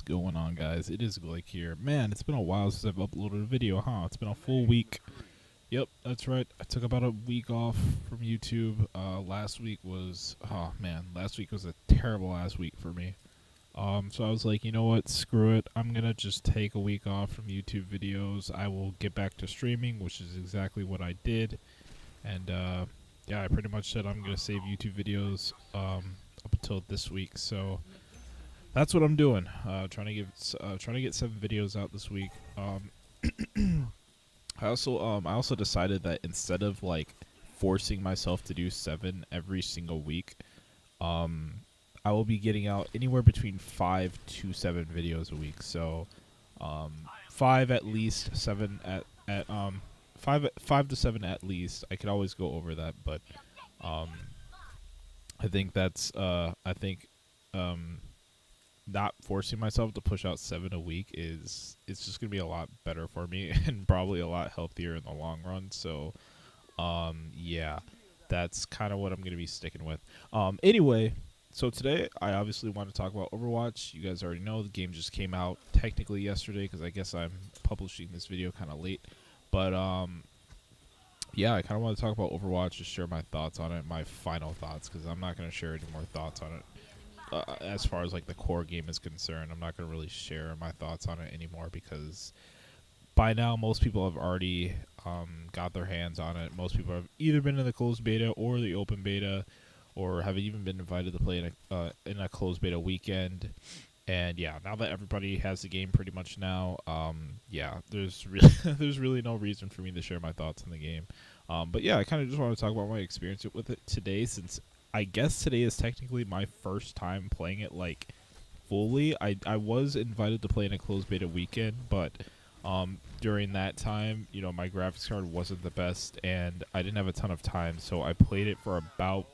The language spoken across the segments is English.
going on, guys? It is Blake here. Man, it's been a while since I've uploaded a video, huh? It's been a full week. Yep, that's right. I took about a week off from YouTube. Last week was, oh man, last week was a terrible ass week for me. So I was like, you know what? Screw it. I'm gonna just take a week off from YouTube videos. I will get back to streaming, which is exactly what I did. And yeah, I pretty much said I'm gonna save YouTube videos up until this week. So that's what I'm doing. Trying to get 7 videos out this week. I also decided that instead of like forcing myself to do 7 every single week, I will be getting out anywhere between 5 to 7 videos a week. So 5 at least, 7 at 5 to 7 at least. I could always go over that, but I think that's not forcing myself to push out 7 a week it's just gonna be a lot better for me and probably a lot healthier in the long run. So yeah, that's kind of what I'm gonna be sticking with. Anyway, so today I obviously want to talk about Overwatch. You guys already know the game just came out technically yesterday because I guess I'm publishing this video kind of late, but yeah, I kind of want to talk about Overwatch, just share my thoughts on it, my final thoughts, because I'm not going to share any more thoughts on it. As far as like the core game is concerned, I'm not going to really share my thoughts on it anymore because by now most people have already got their hands on it. Most people have either been in the closed beta or the open beta, or have even been invited to play in a closed beta weekend. And yeah, now that everybody has the game pretty much now, yeah, there's really there's really no reason for me to share my thoughts on the game. But yeah, I kind of just want to talk about my experience with it today, since I guess today is technically my first time playing it like fully. I was invited to play in a closed beta weekend, but during that time, you know, my graphics card wasn't the best, and I didn't have a ton of time, so I played it for about,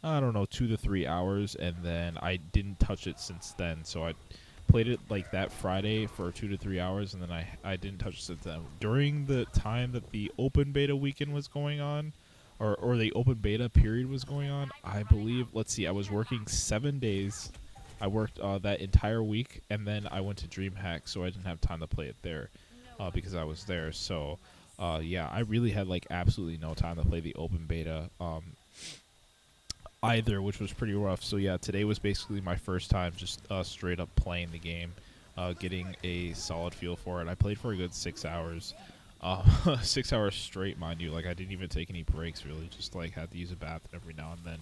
I don't know, 2 to 3 hours, and then I didn't touch it since then. So I played it like that Friday for 2 to 3 hours, and then I didn't touch it since then. During the time that the open beta weekend was going on, or the open beta period was going on, I believe, let's see, I was working 7 days. I worked that entire week, and then I went to DreamHack, so I didn't have time to play it there because I was there. So yeah, I really had like absolutely no time to play the open beta either, which was pretty rough. So yeah, today was basically my first time just straight up playing the game, getting a solid feel for it. I played for a good 6 hours. 6 hours straight, mind you. Like, I didn't even take any breaks, really. Just like had to use a bathroom every now and then.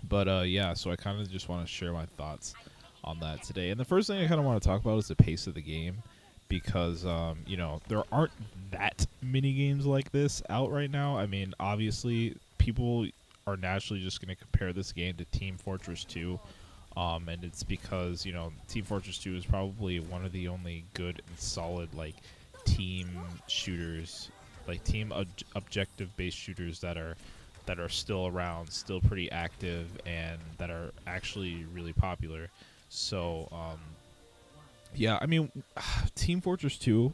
But yeah, so I kind of just want to share my thoughts on that today. And the first thing I kind of want to talk about is the pace of the game, because you know, there aren't that many games like this out right now. I mean, obviously people are naturally just going to compare this game to Team Fortress 2. And it's because, you know, Team Fortress 2 is probably one of the only good and solid like team shooters, like team objective based shooters that are still around, still pretty active, and that are actually really popular. So yeah, I mean, Team Fortress 2,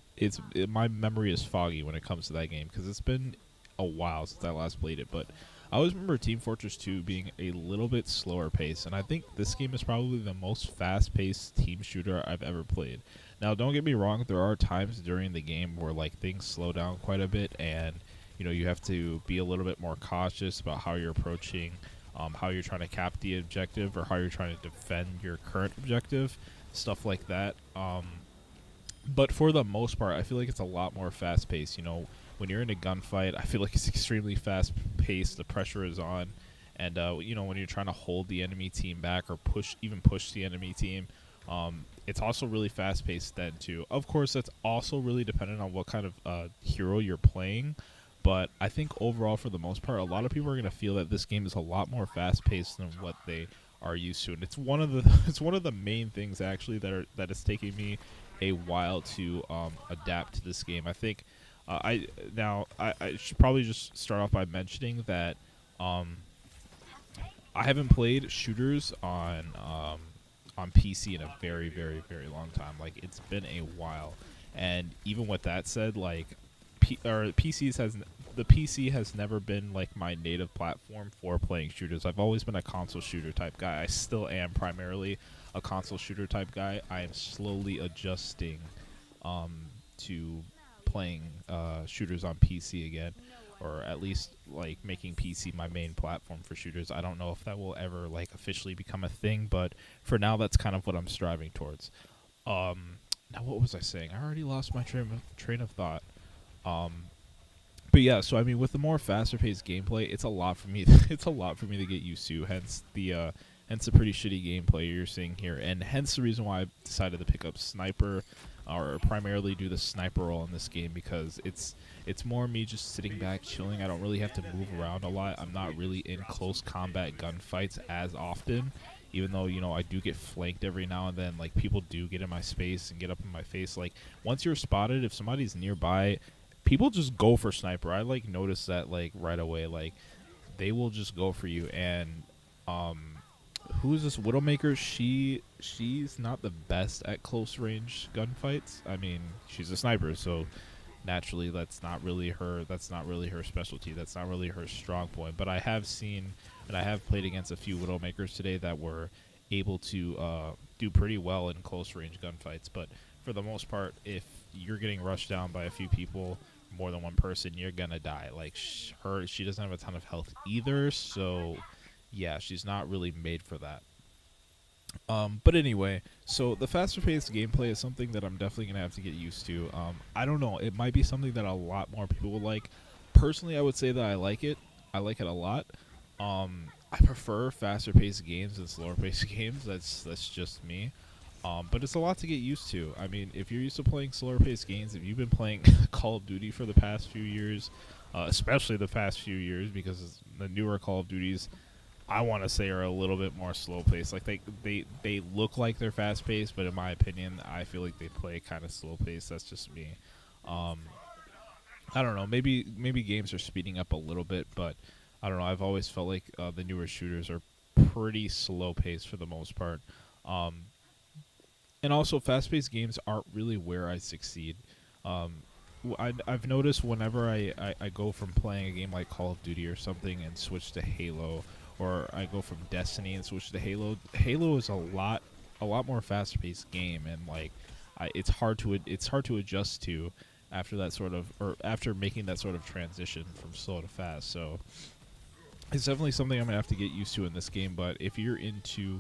my memory is foggy when it comes to that game because it's been a while since I last played it, but I always remember Team Fortress 2 being a little bit slower paced, and I think this game is probably the most fast-paced team shooter I've ever played. Now, don't get me wrong, there are times during the game where like things slow down quite a bit, and you know, you have to be a little bit more cautious about how you're approaching, how you're trying to cap the objective, or how you're trying to defend your current objective, stuff like that. But for the most part, I feel like it's a lot more fast-paced. You know, when you're in a gunfight, I feel like it's extremely fast-paced. The pressure is on, and you know, when you're trying to hold the enemy team back or push the enemy team, it's also really fast-paced then too. Of course, that's also really dependent on what kind of hero you're playing. But I think overall, for the most part, a lot of people are going to feel that this game is a lot more fast-paced than what they are used to, and it's one of the main things actually that is taking me a while to adapt to this game. I think I should probably just start off by mentioning that I haven't played shooters on PC in a very, very, very long time. Like, it's been a while, and even with that said, like PCs the PC has never been like my native platform for playing shooters. I've always been a console shooter type guy. I still am primarily a console shooter type guy. I am slowly adjusting um, to playing shooters on PC again, or at least like making PC my main platform for shooters. I don't know if that will ever like officially become a thing, but for now, that's kind of what I'm striving towards. Um, Now, what was I saying? I already lost my train of thought. Um, but yeah, so I mean, with the more faster paced gameplay, it's a lot for me. It's a lot for me to get used to. Hence the pretty shitty gameplay you're seeing here, and hence the reason why I decided to pick up sniper, or primarily do the sniper role in this game, because it's more me just sitting back, chilling. I don't really have to move around a lot. I'm not really in close combat gunfights as often, even though I do get flanked every now and then. Like, people do get in my space and get up in my face. Like, once you're spotted, if somebody's nearby, people just go for sniper. I like notice that like right away. Like, they will just go for you. And um who's this Widowmaker? She's not the best at close range gunfights. I mean, she's a sniper, so naturally that's not really her specialty. That's not really her strong point. But I have seen, and I have played against a few Widowmakers today that were able to do pretty well in close range gunfights. But for the most part, if you're getting rushed down by a few people, more than one person, you're gonna die. Like, she doesn't have a ton of health either, so yeah, she's not really made for that. But anyway, so the faster paced gameplay is something that I'm definitely going to have to get used to. I don't know. It might be something that a lot more people would like. Personally, I would say that I like it. I like it a lot. I prefer faster paced games than slower paced games. That's just me. But it's a lot to get used to. I mean, if you're used to playing slower paced games, if you've been playing Call of Duty for the past few years, especially the past few years, because the newer Call of Duties, I want to say, are a little bit more slow paced. Like, they look like they're fast paced, but in my opinion, I feel like they play kind of slow paced. That's just me. Um, I don't know. Maybe games are speeding up a little bit, but I don't know. I've always felt like the newer shooters are pretty slow paced for the most part. Um, and also, fast paced games aren't really where I succeed. Um, I've noticed whenever I go from playing a game like Call of Duty or something and switch to Halo, or I go from Destiny and switch to Halo. Halo is a lot more fast paced game, and like it's hard to adjust to after that sort of, or after making that sort of transition from slow to fast. So it's definitely something I'm gonna have to get used to in this game. But if you're into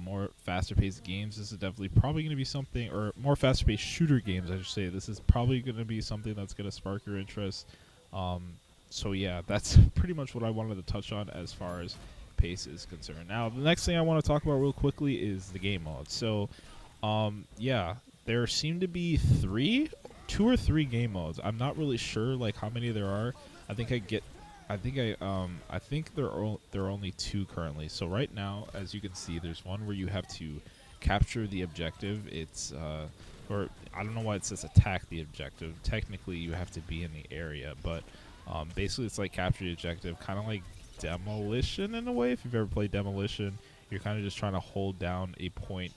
more faster paced games, this is definitely probably going to be something, or more faster paced shooter games, I should say. This is probably going to be something that's going to spark your interest. Um, so yeah, that's pretty much what I wanted to touch on as far as pace is concerned. Now, the next thing I want to talk about real quickly is the game mode. So, yeah, there seem to be two or three game modes. I'm not really sure like how many there are. I think I get I think there are only two currently. So right now, as you can see, there's one where you have to capture the objective. It's or I don't know why it says attack the objective. Technically, you have to be in the area, but basically it's like capture the objective, kind of like demolition in a way. If you've ever played demolition, you're kind of just trying to hold down a point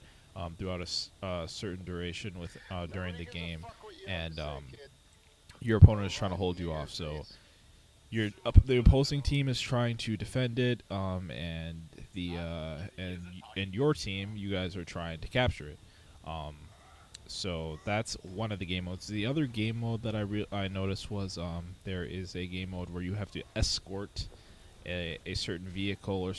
throughout a certain duration with during the game, and your opponent is trying to hold you off. So the opposing team is trying to defend it, and and your team, you guys are trying to capture it. Um, so that's one of the game modes. The other game mode that I noticed was there is a game mode where you have to escort a certain vehicle or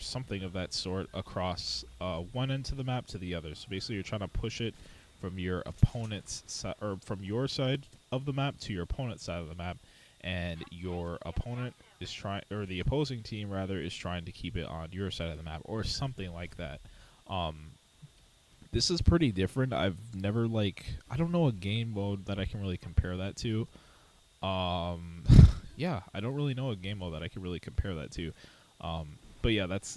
something of that sort across one end of the map to the other. So basically, you're trying to push it from your opponent's or from your side of the map to your opponent's side of the map, and your opponent is trying, or the opposing team rather, is trying to keep it on your side of the map, or something like that. This is pretty different. I've never I don't know a game mode that I can really compare that to. Um, yeah, I don't really know a game mode that I can really compare that to. But yeah, that's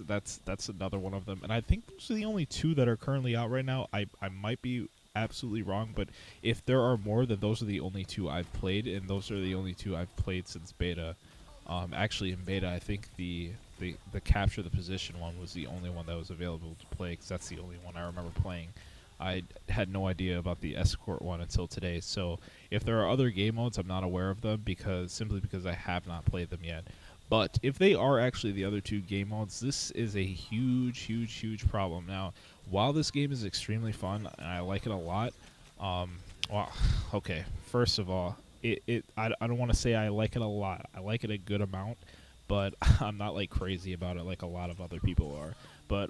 another one of them, and I think those are the only two that are currently out right now. I might be absolutely wrong, but if there are more, then those are the only two I've played, and those are the only two I've played since beta. Actually, in beta, I think the capture the position one was the only one that was available to play, because that's the only one I remember playing. I had no idea about the escort one until today. So if there are other game modes, I'm not aware of them simply because I have not played them yet. But if they are actually the other two game modes, this is a huge problem. Now, while this game is extremely fun and I like it a lot, um, well, okay. First of all, I don't want to say I like it a lot. I like it a good amount, but I'm not like crazy about it like a lot of other people are. But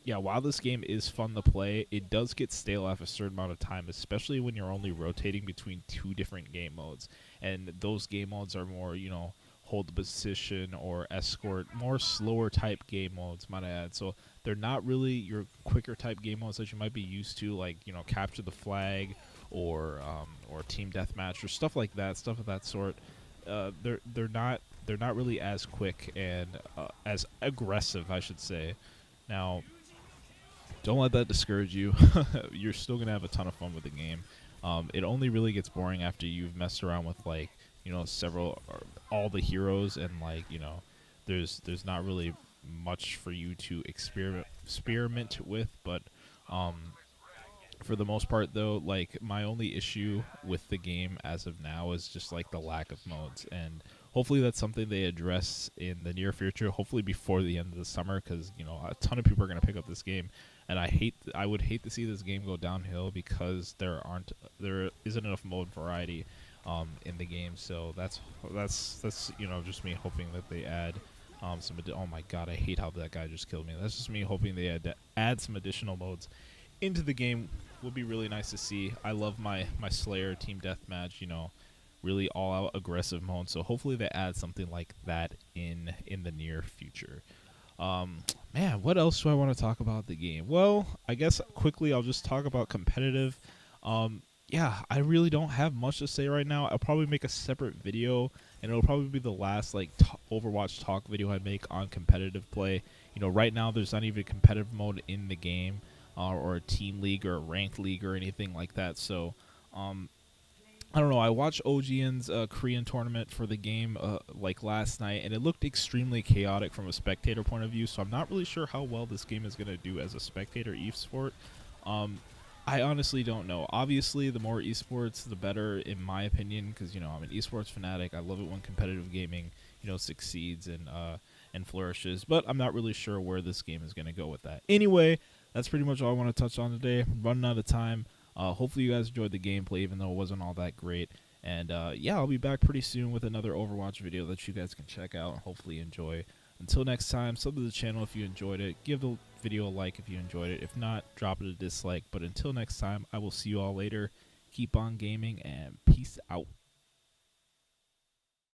yeah, while this game is fun to play, it does get stale after a certain amount of time, especially when you're only rotating between two different game modes. And those game modes are more, hold the position or escort, more slower type game modes, might I add. So they're not really your quicker type game modes that you might be used to, like, capture the flag or team deathmatch or stuff like that, stuff of that sort. They're not really as quick and as aggressive, I should say. Now, don't let that discourage you. You're still gonna have a ton of fun with the game. It only really gets boring after you've messed around with, like, several or all the heroes, and, like, there's not really much for you to experiment with. But um, for the most part, though, like, my only issue with the game as of now is just, like, the lack of modes, and hopefully that's something they address in the near future, hopefully before the end of the summer, because a ton of people are going to pick up this game, and I would hate to see this game go downhill because there isn't enough mode variety in the game. So that's just me hoping that they add oh my god, I hate how that guy just killed me. That's just me hoping they add some additional modes into the game. Would be really nice to see. I love my Slayer team deathmatch, really all out aggressive mode. So hopefully they add something like that in the near future. Man, what else do I want to talk about the game? Well, I guess quickly I'll just talk about competitive. Yeah, I really don't have much to say right now. I'll probably make a separate video, and it'll probably be the last, like, Overwatch talk video I make on competitive play. Right now there's not even a competitive mode in the game, or a team league or a ranked league or anything like that. So, I don't know. I watched OGN's Korean tournament for the game like last night, and it looked extremely chaotic from a spectator point of view. So I'm not really sure how well this game is going to do as a spectator esport. Um, I honestly don't know. Obviously, the more esports, the better, in my opinion, because I'm an esports fanatic. I love it when competitive gaming succeeds and flourishes. But I'm not really sure where this game is going to go with that. Anyway, that's pretty much all I want to touch on today. I'm running out of time. Hopefully you guys enjoyed the gameplay, even though it wasn't all that great. And yeah, I'll be back pretty soon with another Overwatch video that you guys can check out and hopefully enjoy. Until next time, sub to the channel if you enjoyed it. Give the video a like if you enjoyed it. If not, drop it a dislike. But until next time, I will see you all later. Keep on gaming and peace out.